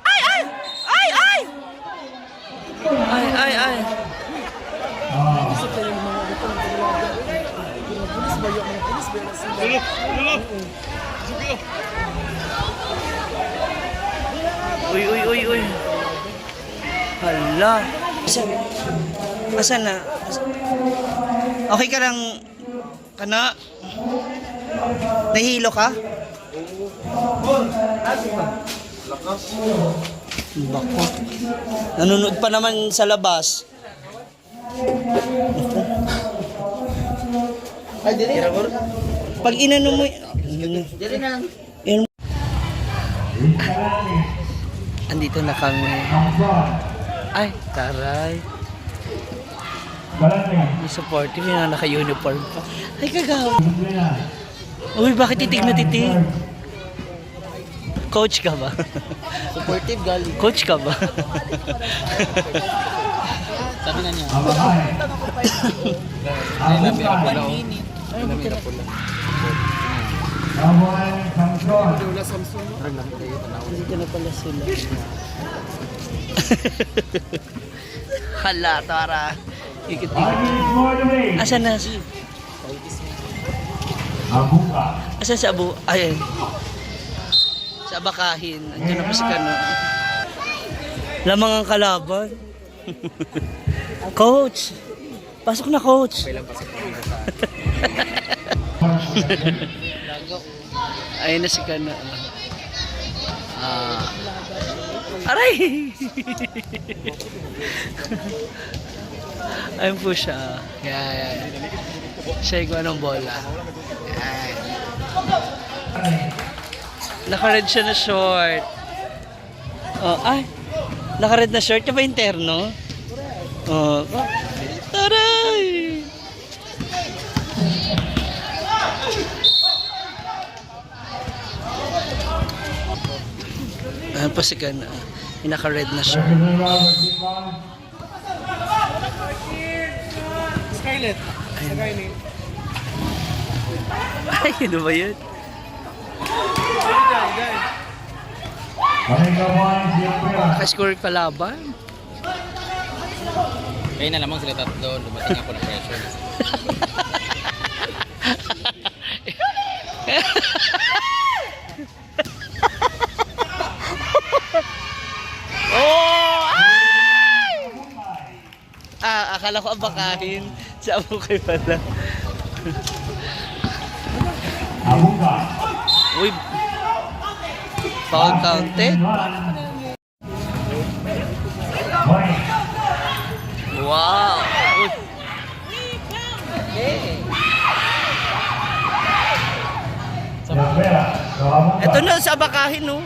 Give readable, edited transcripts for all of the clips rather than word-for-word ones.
Ay, ay! Ay, ay! Ay, ay, ay. Uy, uy, uy, uy. Hala. Asan na? Okay ka lang, kana? Nahihilo ka? Bako. Nanonood pa naman sa labas. Ay, dili. Pag inano mo, Dili na lang. andito na kami. Ay, taray. May supportive, may mga naka-uniform pa. Ay, kagaw. Uy, bakit titig na titig? Coach ka ba? Supportive gali. Coach ka ba? Sabi na niya. Ay, namira pula o. Ay, namira pula. Wala Samsung. Dito na pala sila. Hala, tara. Ikot-ikot. Asan na? Asan sa abu? Ayan. Sa abakahin. Andiyan na pa si Kano. Lamang ang kalaban. Coach! Pasok na, coach! Ayun na si Kano. Aray! Ayun po siya. Yan. Siya yung anong bola. Yan. Naka-red siya na short. Oh, ay. Naka-red na short. Siya ba interno? Oh. Taray! Ayan pa si Kana. Yung naka-red na short. Scarlett. Scarlett. Ay, ano ba yun? Naka-score kalaban. Kaya na lamang sila tatlo, dumating ako ng pressure. Oh! Ay! Akala ko abakahin. Si Abukay pala. Uy! Foul counted. Wow! Uy. Ito na sa abakahin, no?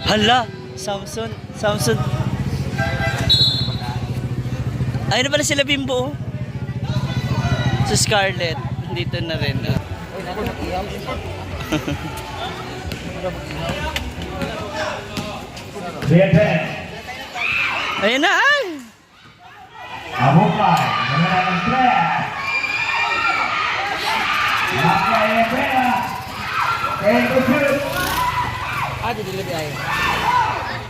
Hala! Samson. Ayun na pala sila Bimbo. Sa Scarlett. Dito na rin. Ayun na ay! Abukay, numero 3. Rafael Herrera. El shoot. Ah, dili ay.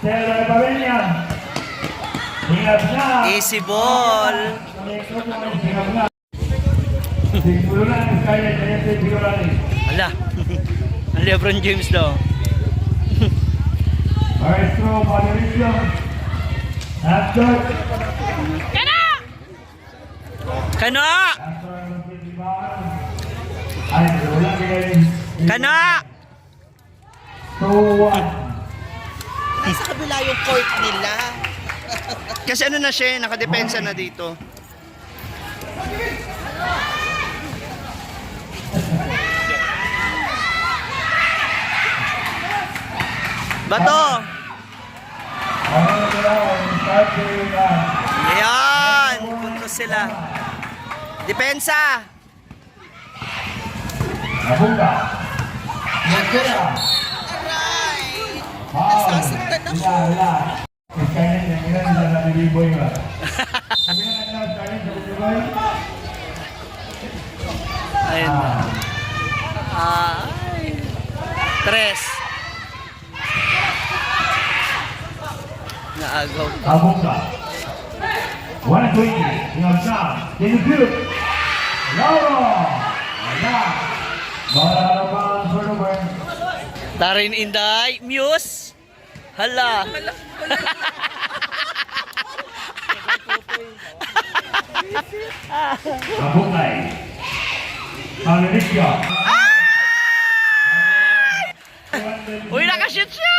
Cedro Pavenia. Ingat na. Easy ball. Ingat na. Sigululan ng kaya kaya sigululan. Hala. Ang Lebron James daw. Maestro Valerio. After. Kano! Ay, wala kayo. Kano! 2-1. Nasa kabila yung court nila. Kasi ano na siya, nakadepensa na dito. Bato! Ayan! Punto sila. Depensa! Abuka. Aray! Foul. Nasasaktan ako. Wala. Kaya yang ilan na nabiliboy ba? Sabi na lang kaya nabiliboy. Ayun na. Ay. Tres. Naagaw. Abunga. 120. Ingat Dinipute. Lauro. Ayan. Balaban turnover. Darin Inday. Muse. Hala. Abungay. Pangalicia. Uy, nakashoot siya!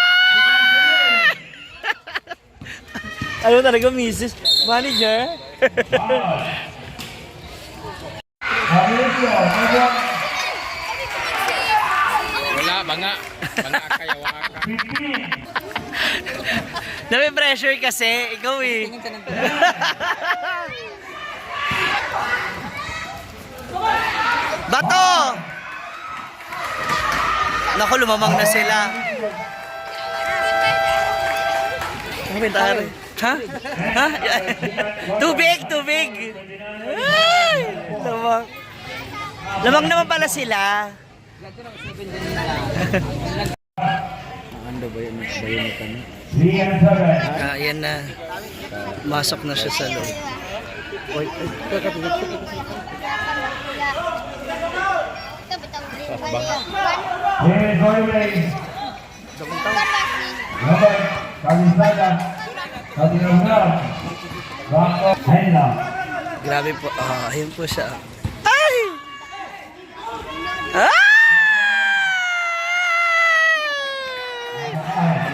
Ano talaga, Mrs. Manager? Pangalicia. Wala, banga. Banga ka, yawa ka. 15. Nami-pressure kasi, ikaw eh. Bato! Naku, lumamang na sila. Komentary. Ha? Ha? Tubig, tubig! Ay! Lamang. Lamang naman pala sila. Ano ba yun? Bayon ka na? 3 and 7. Ah, yan na. Masok na siya sa loob. James Holloway. Robert Calisada. Katinungan. Rocco Henla. Grabe po. Ah, ayun po siya. Ay! Ah!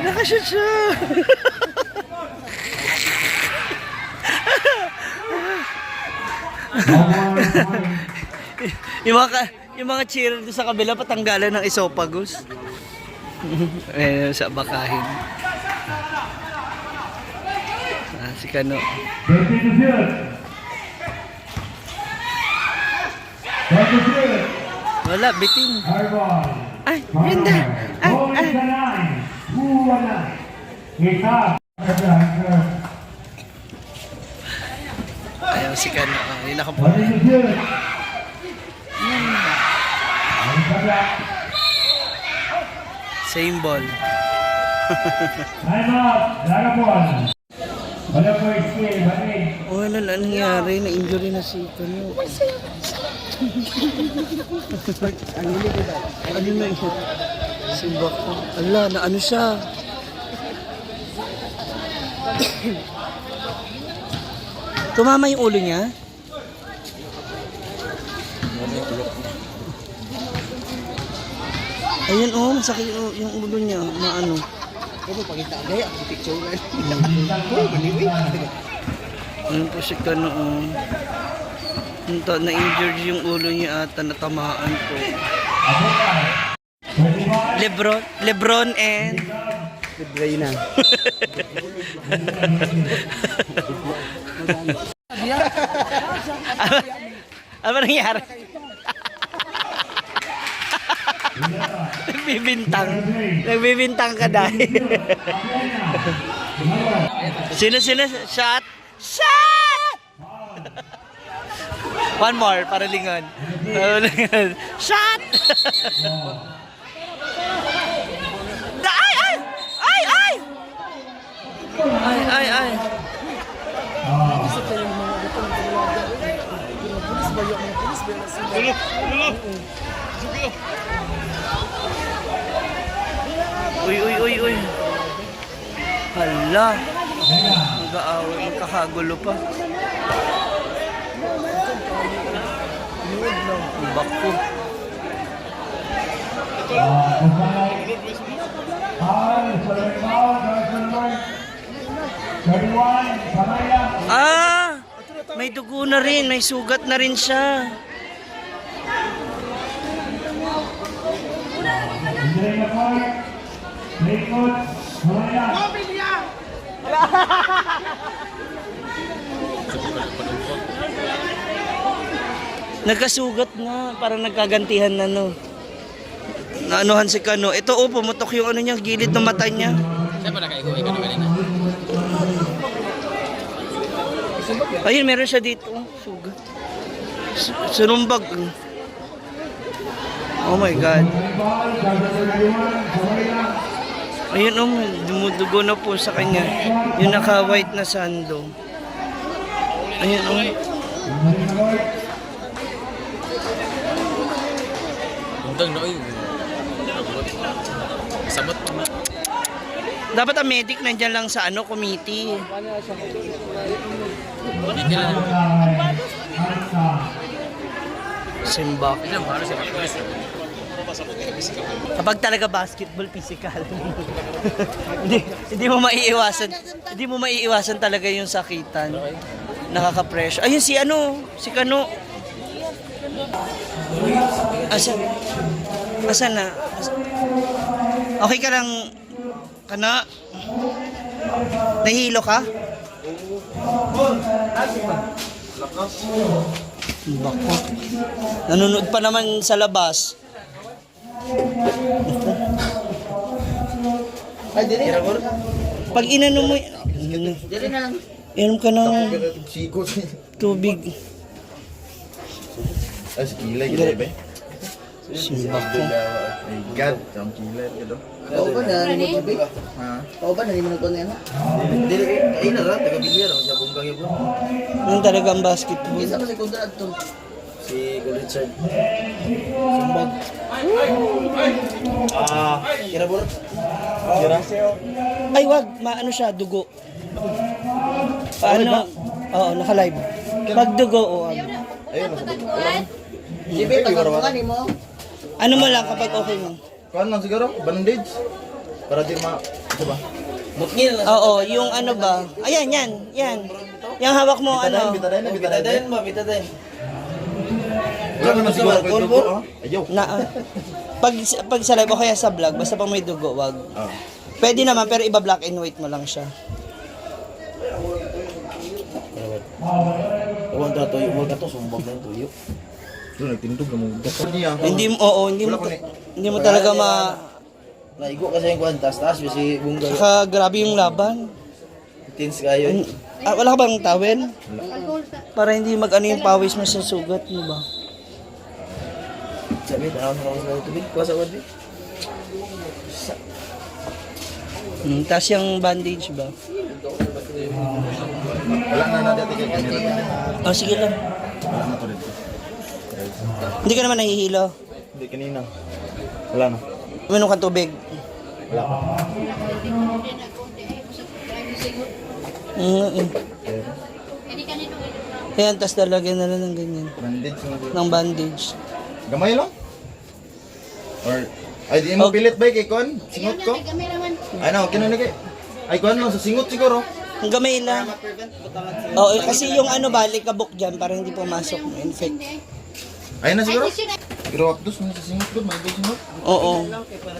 Nakashoot siya. yung mga cheerer doon sa kabila patanggalan ng esophagus. Eh, sa bakahin. Ah, si Kano. 30 to field. 30 field. Wala, bitin. Airball. Ay, ganda. Ay, Going ay. to 9. 2-1. Isa. Ayaw si Kano. Ah, yun ako po. 30 to field. Ang sabla. Same ball. Time out. Dragapon. Wala po XP. Banig. Oh, ano na nangyari? Na-injury na si Kano. Ano na yun? Si Bako. Ala, na ano siya? Tumama yung ulo niya? Ayun oh, masakit yung ulo niya. Maano? Ayun po si Kano oh. Na-injured yung ulo niya ata, natamaan po. Lebron and Reina. ano nangyari? Nagbibintang ka dahil. Sino? Shot! Shot! One more, para lingon. Shot! Ay! Ay! Ay! Ay! Ay! Ay! Ay! Uy. Hala. Mag-aaway, magkakagulo pa. Bako. Ah! May dugo na rin, may sugat na rin siya. Nagkasugat na, parang nagkagantihan na no. Naanuhan si Kano. Ito oh, pumutok yung ano niya, gilid ng mata niya. Siya pa nakaihuwi ka na kanina? Ayun, meron siya dito. Oh, sugat. Sunumbag. Oh my God. Ayun dumudugo na po sa kanya. Yung naka-white na sando. Ayun Undang na oy. Samot pa na. Dapat ang medic nandyan lang sa committee. Simbak. Ilan para sa pulis. Kapag talaga basketball physical. hindi mo maiiwasan talaga yung sakitan. Nakaka-pressure. Ayun si Kano. Asan na? Okay ka lang, Kana? Nahihilo ka? Bako. Nanonood pa naman sa labas. Ay, dili. Pag inano mo, Dili na lang. inom ka ng tubig. Ay, si Kilay, gila ba? Simbak ko. My God, ang Kilay, gila. Oo ba na? Ha? Oo ba na? Hindi mo nagkuhan yan? Dili, ay na lang, taga-bilyar, ang sabong kang yun. Yung talaga ang basketball. Isa pa si kontrad to. Si Kulit Richard. Sumbag. Kira bro? Kira? Ay, wag. Maano siya, dugo. Paano? Oo, naka-live. Pag dugo, Ayun, nasa Sibi, tagapungan mo. ano mo lang kapag okay mo. Kuhan lang siguro, bandage. Para di ito ba? Bukil na. Oo, yung ano ba? Ayan, yan. Yung hawak mo, Bitadayin, bitadayin. Bitadayin. Wala naman siguro ko ito po. Ayaw. Pag sa live o kaya sa vlog, basta pag may dugo, wag. Ah. Pwede naman, pero iba black and white mo lang siya. Huwag ka tuyo, huwag ka to, sumbag lang tuyo. Doon, nagtindog na mo. Hindi mo talaga Naigo kasi yung kuhan, taas-taas, kasi bunga. saka grabe yung laban. Tins kayo. Wala ka bang towel? Para hindi mag-ano yung pawis mo sa sugat mo ba? Sabi, tanaw na ako sa tubig. Kuha sa wadi. Tapos yung bandage ba? Wala na natin kay kanina. Sige lang. Wala na to dito. Hindi ka naman nahihilo. Hindi, kanina. Wala na. Uminom ka tubig. Wala pa. Ayan, tapos lalagyan na lang ng ganyan. Bandage na dito. Ng bandage. Gamay lang? Or, ay di mo pilit ba kay Kon? Singot ko? Ay na, okay na kay. Ay Kon lang, sa singot siguro. Ang gamay lang. Oo, kasi yung balik kabuk dyan para hindi pumasok mo, infect. Ay na siguro. Pero apdos mo sa singot ko, may singot. Oo.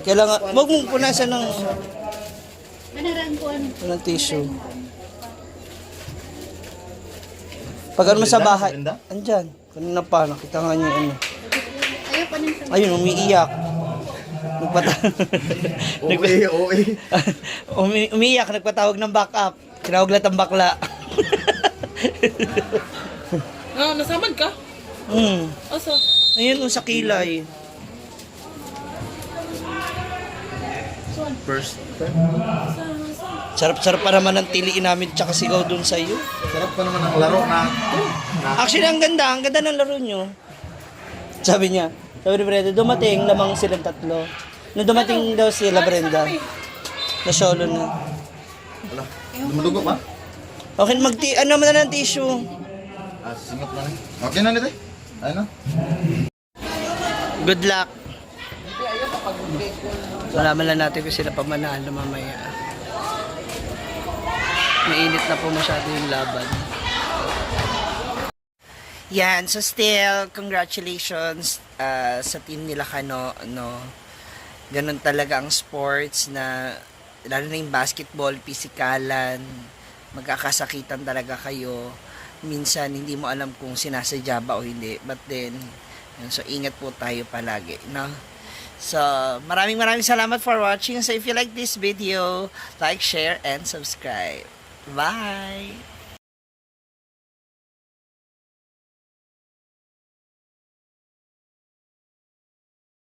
Kailangan, wag mong punasan ng tissue. Pag mo sa bahay, andyan. Kanina pa, nakita nga niya yung Ayun, umiiyak. Umiiyak, nagpatawag ng backup. Tinawag lahat ang bakla. Nasaman ka? Asa? Ayun, sa kilay. First. Sarap-sarap pa naman ang tiliin namin tsaka sigaw dun sa iyo. Sarap pa naman ang laro na. Actually, ang ganda ng laro nyo. Sabi niya, sabi ni Brenda, dumating lamang silang tatlo. Nung dumating daw sila Brenda, na solo na. Wala. Dumudugo pa? Okay, ano naman na ng tissue. Singot na rin. Okay na nito. Ay na. Good luck. Malaman lang natin kung sila pa manalo mamaya. Mainit na po masyado yung laban. Yan, so still, congratulations sa team nila Kano. Ganun talaga ang sports na, lalo na yung basketball, pisikalan, magkakasakitan talaga kayo. Minsan, hindi mo alam kung sinasadya ba o hindi. But then, yun, so ingat po tayo palagi, no? So, maraming salamat for watching. So, if you like this video, like, share, and subscribe. Bye!